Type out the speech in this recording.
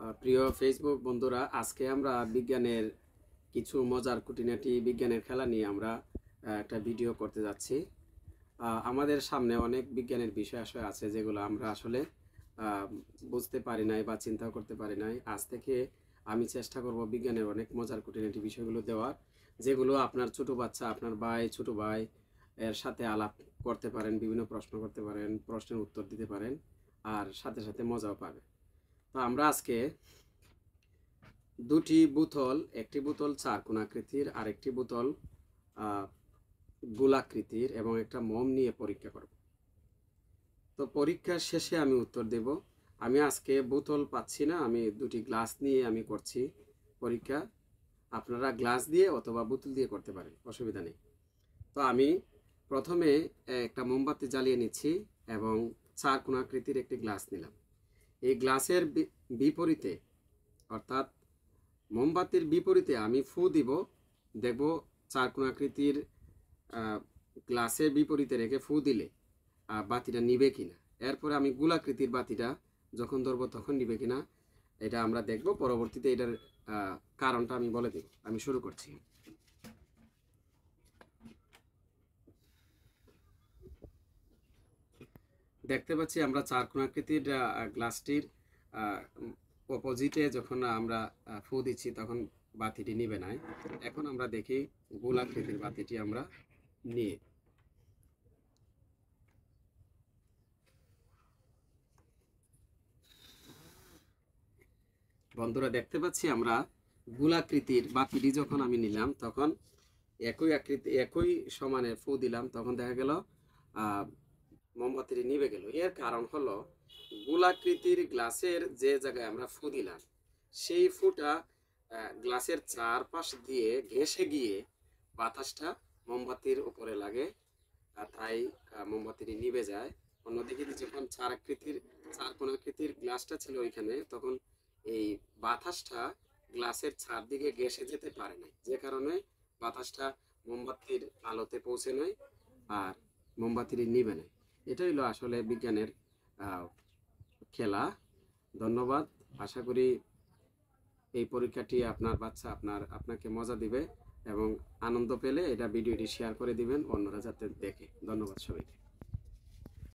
প্রিয় ফেসবুক বন্ধুরা, আজকে আমরা বিজ্ঞানের কিছু মজার খুঁটিনাটি বিজ্ঞানের খেলা নিয়ে আমরা একটা ভিডিও করতে যাচ্ছি। আমাদের সামনে অনেক বিজ্ঞানের বিষয় আসলে আছে যেগুলো আমরা আসলে বুঝতে পারি নাই বা চিন্তা করতে পারি নাই। আজ থেকে আমি চেষ্টা করব বিজ্ঞানের অনেক মজার খুঁটিনাটি বিষয়গুলো দেওয়ার, যেগুলো আপনার ছোট বাচ্চা, আপনার ভাই, ছোট ভাই এর সাথে আলাপ করতে পারেন, বিভিন্ন প্রশ্ন করতে পারেন, প্রশ্নের উত্তর দিতে পারেন, আর সাথে সাথে মজাও পাবেন। তো আমরা আজকে দুটি বোতল, একটি বোতল চার কোণাকৃতির আর একটি বোতল গোলাকৃতির এবং একটা মোম নিয়ে পরীক্ষা করব। তো পরীক্ষার শেষে আমি উত্তর দেব। আমি আজকে বোতল পাচ্ছি না, আমি দুটি গ্লাস নিয়ে আমি করছি পরীক্ষা। আপনারা গ্লাস দিয়ে অথবা বোতল দিয়ে করতে পারেন, অসুবিধা নেই। তো আমি প্রথমে একটা মোমবাতি জ্বালিয়ে নিচ্ছি এবং চার কোণাকৃতির একটি গ্লাস নিলাম। এই গ্লাসের বিপরীতে, অর্থাৎ মোমবাতির বিপরীতে আমি ফু দিব, দেখব চার কোণাকৃতির গ্লাসের বিপরীতে রেখে ফু দিলে বাতিটা নিবে কিনা। এরপরে আমি গোলাকৃতির বাতিটা যখন ধরবো তখন নিবে কিনা এটা আমরা দেখব। পরবর্তীতে এটার কারণটা আমি বলে দেব। আমি শুরু করছি। দেখতে পাচ্ছি আমরা চার কোণাকৃতির গ্লাসটির অপোজিটে যখন আমরা ফু দিচ্ছি তখন বাতিটি নিবে নাই। এখন আমরা দেখি গোলাকৃতির বাতিটি আমরা নিয়ে, বন্ধুরা দেখতে পাচ্ছি আমরা গোলাকৃতির বাতিটি যখন আমি নিলাম তখন একই আকৃতি, একই সমানের ফু দিলাম, তখন দেখা গেল মোমবাতিটি নিভে গেল। এর কারণ হলো গোলাকৃতির গ্লাসের যে জায়গায় আমরা ফু দিলাম সেই ফুটা গ্লাসের চারপাশ দিয়ে ঘেঁষে গিয়ে বাতাসটা মোমবাতির উপরে লাগে, তাই মোমবাতিটি নিভে যায়। অন্যদিকে যখন চার কোণাকৃতির গ্লাসটা ছিল ওইখানে, তখন এই বাতাসটা গ্লাসের চারদিকে ঘেঁষে যেতে পারে না, যে কারণে বাতাসটা মোমবাতির আলোতে পৌঁছে নেয় আর মোমবাতিটি নিভে নেয়। এটাই হলো আসলে বিজ্ঞানের খেলা। ধন্যবাদ। আশা করি এই পরীক্ষাটি আপনার বাচ্চা আপনাকে মজা দিবে এবং আনন্দ পেলে এটা ভিডিওটি শেয়ার করে দিবেন অন্যরা যাতে দেখে। ধন্যবাদ সবাইকে।